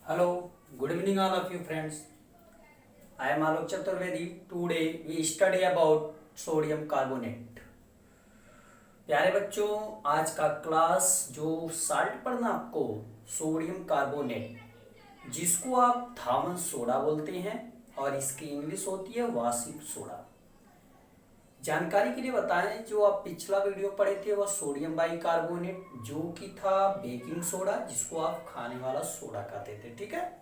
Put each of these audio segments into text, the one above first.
Hello, good evening all of you friends. I am Alok Chaturvedi. Today we study about sodium carbonate. प्यारे बच्चों, आज का class जो salt पढ़ना आपको सोडियम कार्बोनेट, जिसको आप थामन सोडा बोलते हैं और इसकी इंग्लिश होती है वाशिंग सोडा। जानकारी के लिए बताएं, जो आप पिछला वीडियो पढ़े थे वह सोडियम बाइकार्बोनेट जो कि था बेकिंग सोडा, जिसको आप खाने वाला सोडा कहते थे। ठीक है,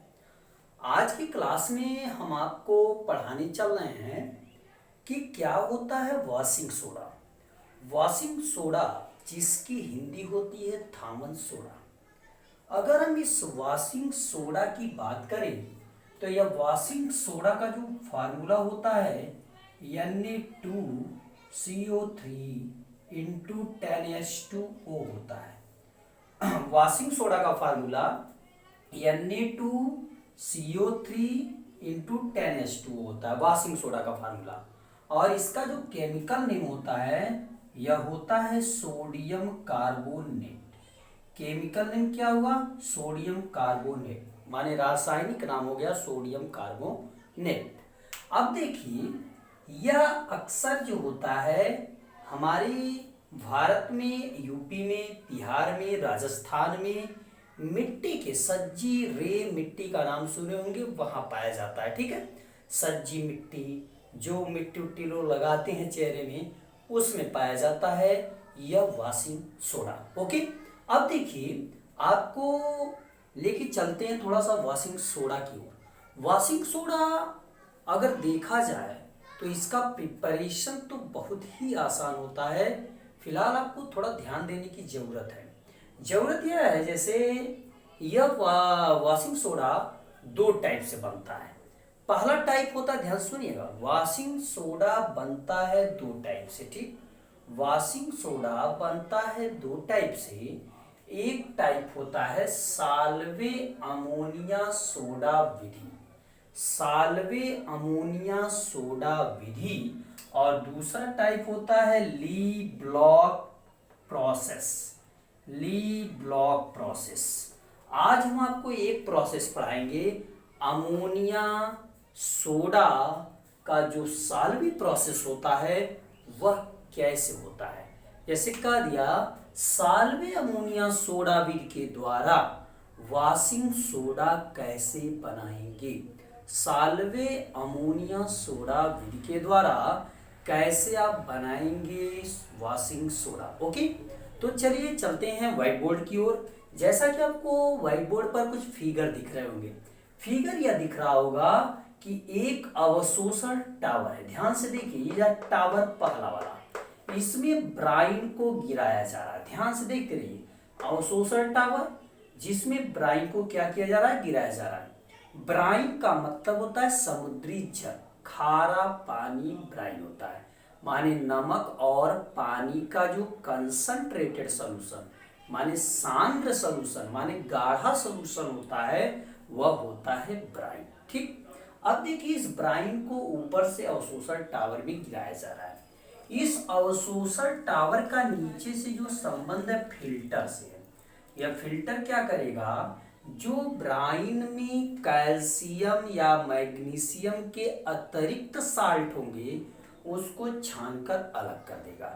आज की क्लास में हम आपको पढ़ाने चल रहे हैं कि क्या होता है वॉशिंग सोडा। वॉशिंग सोडा जिसकी हिंदी होती है थामन सोडा। अगर हम इस वॉशिंग सोडा की बात करें तो यह वॉशिंग सोडा का जो फार्मूला होता है Na2CO3 इंटू 10H2O होता है। वॉशिंग सोडा का फार्मूला Na2CO3 इंटू 10H2O होता है, वॉशिंग सोडा का फार्मूला। और इसका जो केमिकल नेम होता है यह होता है सोडियम कार्बोनेट। केमिकल नेम क्या हुआ? सोडियम कार्बोनेट, माने रासायनिक नाम हो गया सोडियम कार्बोनेट। अब देखिए, यह अक्सर जो होता है हमारे भारत में, यूपी में, बिहार में, राजस्थान में मिट्टी के सज्जी रे मिट्टी का नाम सुने होंगे, वहां पाया जाता है। ठीक है, सज्जी मिट्टी, जो मिट्टी उट्टी लोग लगाते हैं चेहरे में, उसमें पाया जाता है यह वॉशिंग सोडा। ओके, अब देखिए आपको लेके चलते हैं थोड़ा सा वॉशिंग सोडा की ओर। वॉशिंग सोडा अगर देखा जाए तो इसका प्रिपरेशन तो बहुत ही आसान होता है। फिलहाल आपको थोड़ा ध्यान देने की जरूरत यह है, जैसे यह वॉशिंग सोडा दो टाइप से बनता है। पहला टाइप होता है, ध्यान सुनिएगा, वॉशिंग सोडा बनता है दो टाइप से। ठीक, वॉशिंग सोडा बनता है दो टाइप से। एक टाइप होता है साल्वे अमोनिया सोडा विधि, साल्वे अमोनिया सोडा विधि, और दूसरा टाइप होता है ली ब्लॉक प्रोसेस, ली ब्लॉक प्रोसेस। आज हम आपको एक प्रोसेस पढ़ाएंगे, अमोनिया सोडा का जो साल्वी प्रोसेस होता है वह कैसे होता है। जैसे कह दिया, साल्वे अमोनिया सोडा विधि के द्वारा वॉशिंग सोडा कैसे बनाएंगे। साल्वे अमोनिया सोडा विधि के द्वारा कैसे आप बनाएंगे वॉशिंग सोडा। ओके, तो चलिए चलते हैं व्हाइट बोर्ड की ओर। जैसा कि आपको व्हाइट बोर्ड पर कुछ फिगर दिख रहे होंगे, फिगर यह दिख रहा होगा कि एक अवशोषण टावर है। ध्यान से देखिए, यह टावर पहला वाला, इसमें ब्राइन को गिराया जा रहा है। ध्यान से देखते रहिए, अवशोषण टावर जिसमें ब्राइन को क्या किया जा रहा है? गिराया जा रहा है। ब्राइन का मतलब होता है समुद्री जल, खारा पानी ब्राइन होता है, माने नमक और पानी का जो कंसंट्रेटेड सोल्यूशन, माने सांद्र सोल्यूशन, माने गाढ़ा सोल्यूशन होता है, वह होता है ब्राइन। ठीक, अब देखिए इस ब्राइन को ऊपर से अवशोषण टावर में गिराया जा रहा है। इस अवशोषण टावर का नीचे से जो संबंध है फिल्टर से है। यह फिल्टर क्या करेगा? जो ब्राइन में कैल्शियम या मैग्नीशियम के अतिरिक्त साल्ट होंगे उसको छानकर अलग कर देगा,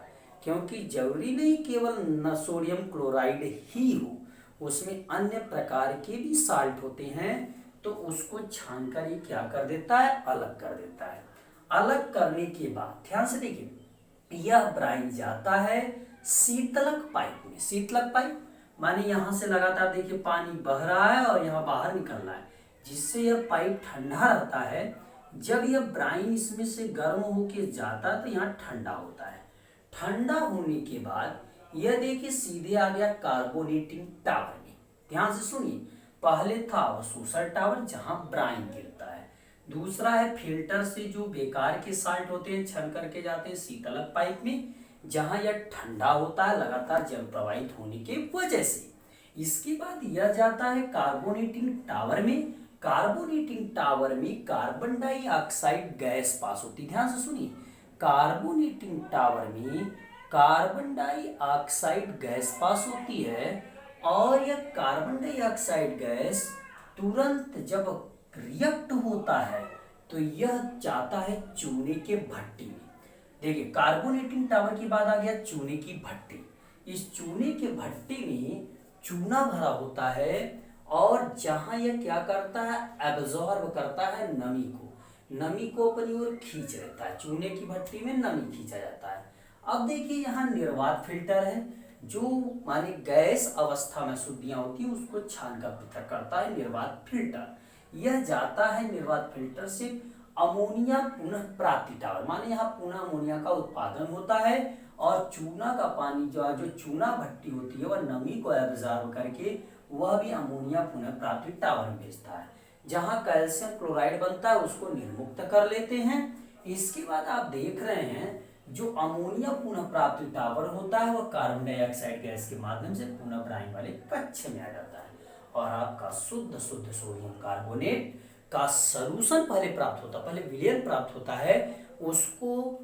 क्योंकि जरूरी नहीं केवल न सोडियम क्लोराइड ही हो, उसमें अन्य प्रकार के भी साल्ट होते हैं, तो उसको छानकर ये क्या कर देता है? अलग कर देता है। अलग करने के बाद ध्यान से देखिए, यह ब्राइन जाता है शीतलक पाइप में। शीतलक पाइप माने यहां से लगातार देखिए पानी बह रहा है और यहाँ बाहर निकल रहा है, जिससे यह पाइप ठंडा रहता है। जब यह ब्राइन इसमें से गर्म होके जाता है तो यहाँ ठंडा होता है। ठंडा होने के बाद यह देखिए सीधे आ गया कार्बोनेटिंग टावर में। ध्यान से सुनिए, पहले था अवशोषण टावर जहां ब्राइन गिरता है, दूसरा है फिल्टर से जो बेकार के साल्ट होते हैं छन करके जाते हैं शीतलक पाइप में, जहां यह ठंडा होता है लगातार जल प्रवाहित होने के वजह से। इसके बाद यह जाता है कार्बोनेटिंग टावर में। कार्बोनेटिंग टावर में कार्बन डाइऑक्साइड गैस पास होती है। ध्यान से सुनिए, कार्बोनेटिंग टावर में कार्बन डाइऑक्साइड गैस पास होती है, और यह कार्बन डाइऑक्साइड गैस तुरंत जब रिएक्ट होता है तो यह जाता है चूने के भट्टी में। देखिए कार्बोनेटिंग टावर के बाद आ गया चूने की भट्टी। इस चूने के भट्टी में चूना भरा होता है और जहां यह क्या करता है, एब्जॉर्ब करता है नमी को अपनी ओर खींच लेता है। चूने की भट्टी में नमी खींचा जाता है। अब देखिए यहाँ निर्वात फिल्टर है जो माने गैस अवस्था में शुद्धियां होती है उसको छान कर पृथक करता है निर्वात फिल्टर। यह जाता है निर्वात फिल्टर से अमोनिया पुनः प्राप्ति टावर, माने यहाँ पुनः अमोनिया का उत्पादन होता है और चूना का पानी जो चूना भट्टी होती है वह नमी को एब्जॉर्ब करके वह भी अमोनिया पुनः प्राप्ति टावर में भेजता है। जहाँ कैल्शियम क्लोराइड बनता है उसको निर्मुक्त कर लेते हैं। इसके बाद आप देख रहे हैं जो अमोनिया पुनः प्राप्ति टावर होता है वह कार्बन डाइऑक्साइड गैस के माध्यम से पुनः ब्राइन वाले कक्ष में आ जाता है और आपका शुद्ध सोडियम कार्बोनेट का सॉल्यूशन पहले प्राप्त होता है, पहले विलयन प्राप्त होता है, उसको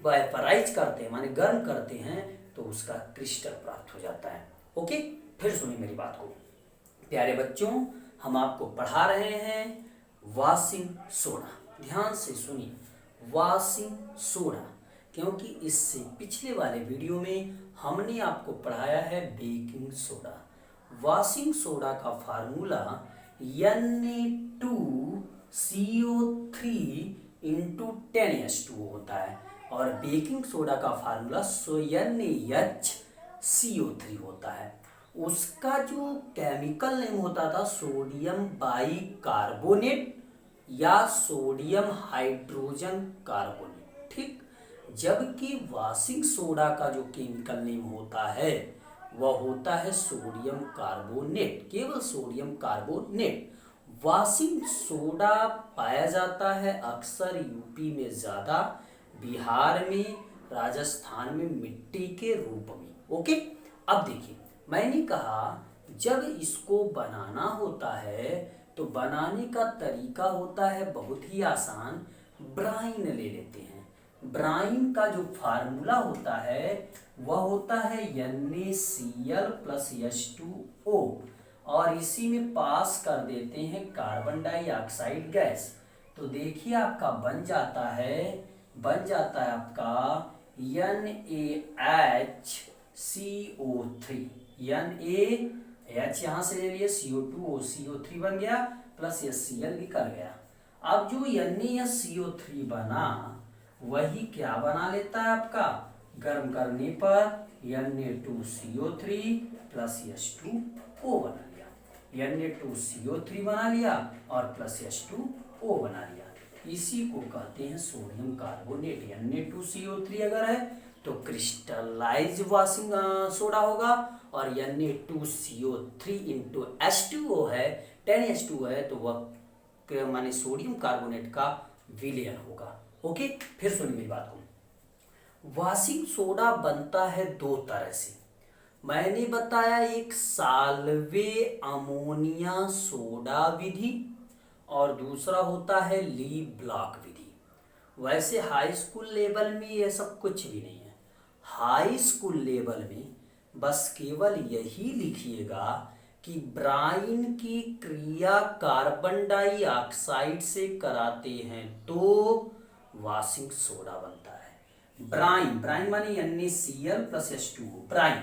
वेपराइज करते हैं माने गर्म करते हैं तो उसका क्रिस्टल प्राप्त हो जाता है। ओके, फिर सुनिए मेरी बात को प्यारे बच्चों, हम आपको पढ़ा रहे हैं वॉशिंग सोडा। ध्यान से सुनिए, वॉशिंग सोडा, क्योंकि इससे पिछले वाले वीडियो में हमने आपको पढ़ाया है बेकिंग सोडा। वॉशिंग सोडा का फार्मूला Na2CO3 इंटू 10H2O होता है और बेकिंग सोडा का फार्मूला NaHCO3 होता है। उसका जो केमिकल नेम होता था सोडियम बाइकार्बोनेट या सोडियम हाइड्रोजन कार्बोनेट, ठीक। जबकि वॉशिंग सोडा का जो केमिकल नेम होता है वह होता है सोडियम कार्बोनेट, केवल सोडियम कार्बोनेट। वॉशिंग सोडा पाया जाता है अक्सर यूपी में ज़्यादा, बिहार में, राजस्थान में मिट्टी के रूप में। ओके, अब देखिए मैंने कहा जब इसको बनाना होता है तो बनाने का तरीका होता है बहुत ही आसान। ब्राइन ले लेते हैं। ब्राइन का जो फार्मूला होता है वह होता है NaCl+H2O और इसी में पास कर देते हैं कार्बन डाइऑक्साइड गैस। तो देखिए आपका बन जाता है आपका NaHCO3, NaH यहाँ से ले लिए, CO2O CO3 बन गया प्लस HCl निकल गया। अब जो NaCO3 बना वही क्या बना लेता है आपका, गर्म करने पर Na2CO3 प्लस H2O बना लिया, Na2CO3 बना लिया और प्लस H2O बना लिया। इसी को कहते हैं सोडियम कार्बोनेट। Na2CO3 अगर है तो क्रिस्टलाइज वॉशिंग सोडा होगा और Na2CO3 इंटू H2O है, 10H2O है तो वह माने सोडियम कार्बोनेट का विलयन होगा। ओके, फिर सुनिए मेरी बात को। वॉशिंग सोडा बनता है दो तरह से। मैंने बताया एक साल्वे अमोनिया सोडा विधि और दूसरा होता है ली ब्लॉक विधि। वैसे हाई स्कूल लेवल में यह सब कुछ भी नहीं है। हाई स्कूल लेवल में बस केवल यही लिखिएगा कि ब्राइन की क्रिया कार्बन डाइऑक्साइड से कराते हैं तो वॉशिंग सोडा बनता है। ब्राइन माने NaCl+H2O, ब्राइन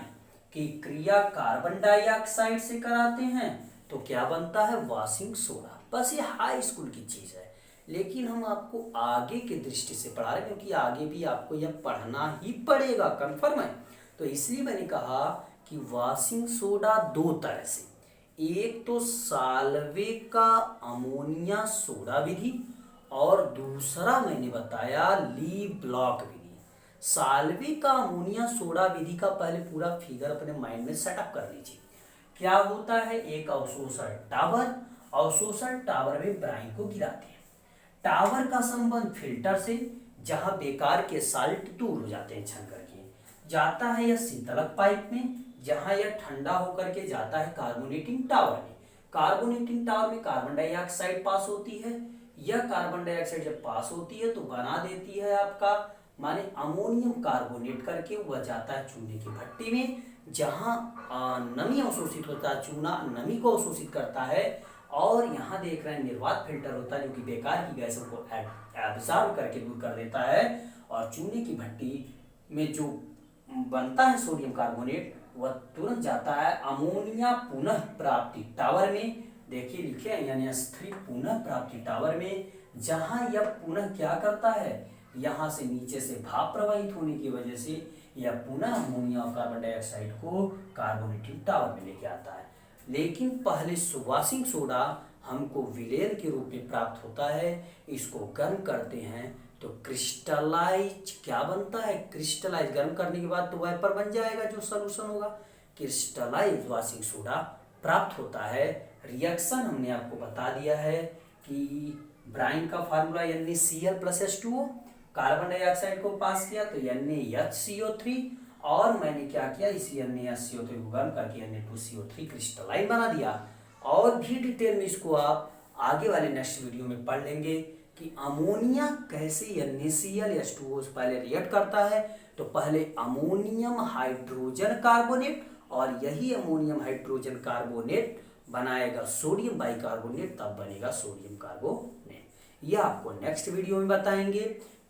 की क्रिया कार्बन डाइऑक्साइड से कराते हैं तो क्या बनता है, वॉशिंग सोडा। बस ये हाई स्कूल की चीज़ है, लेकिन हम आपको आगे के दृष्टि से पढ़ा रहे हैं क्योंकि आगे भी आपको यह पढ़ना ही पड़ेगा, कंफर्म है। तो इसलिए मैंने कहा कि वॉशिंग सोडा दो तरह से, एक तो साल्वे का अमोनिया सोडा विधि और दूसरा मैंने बताया ली ब्लॉक विधि। साल्वे का अमोनिया सोडा विधि का पहले पूरा फिगर अपने माइंड में सेटअप कर लीजिए। क्या होता है, एक अवशोषण टावर, अवशोषण टावर में ब्राइन को गिराते हैं। टावर का संबंध फिल्टर से, जहां बेकार के साल्ट दूर हो जाते हैं छन करके, जाता है यह शीतलक पाइप में, जहां यह ठंडा होकर के जाता है कार्बोनेटिंग टावर में। कार्बोनेटिंग टावर में कार्बन डाइऑक्साइड पास होती है। यह कार्बन डाइऑक्साइड जब पास होती है तो बना देती है आपका माने अमोनियम कार्बोनेट करके, वह जाता है चूने की भट्टी में, जहां नमी अवशोषित होता है। चूना नमी को अवशोषित करता है और यहाँ देख रहे हैं निर्वात फिल्टर होता है जो कि बेकार की गैसों को एब्जॉर्ब करके दूर कर देता है। और चूने की भट्टी में जो बनता है सोडियम कार्बोनेट वह तुरंत जाता है अमोनिया पुनः प्राप्ति टावर में। देखिए लिखे हैं NH3 पुनः प्राप्ति टावर में, जहां यह पुनः क्या करता है, यहाँ से नीचे से भाप प्रवाहित होने की वजह से यह पुनः अमोनिया और कार्बन डाइऑक्साइड को कार्बोनेटिव टावर में लेके आता है। लेकिन पहले वॉशिंग सोडा हमको विलेन के रूप में प्राप्त होता है। इसको गर्म करते हैं तो क्रिस्टलाइज क्या बनता है, क्रिस्टलाइज गर्म करने के बाद तो वेपर बन जाएगा जो सॉल्यूशन होगा, क्रिस्टलाइज वॉशिंग सोडा प्राप्त होता है। रिएक्शन हमने आपको बता दिया है कि ब्राइन का फार्मूला NaCl+H2O, कार्बन डाइऑक्साइड को पास किया तो NaHCO3, और मैंने क्या किया, इसी NaHCO3 को गर्म करके Na2CO3 क्रिस्टलाइन बना दिया। और भी डिटेल में इसको आप आगे वाले नेक्स्ट वीडियो में पढ़ लेंगे कि अमोनिया कैसे NaCl+H2O से पहले रिएक्ट करता है। तो पहले अमोनियम हाइड्रोजन कार्बोनेट, और यही अमोनियम हाइड्रोजन कार्बोनेट बनाएगा सोडियम बाइकार्बोनेट, तब बनेगा सोडियम कार्बोनेट। यह आपको नेक्स्ट वीडियो में बताएंगे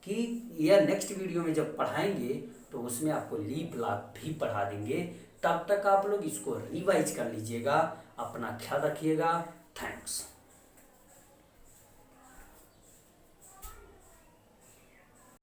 कि यह नेक्स्ट वीडियो में जब पढ़ाएंगे तो उसमें आपको लीप लॉक भी पढ़ा देंगे। तब तक आप लोग इसको रिवाइज कर लीजिएगा। अपना ख्याल रखिएगा। थैंक्स।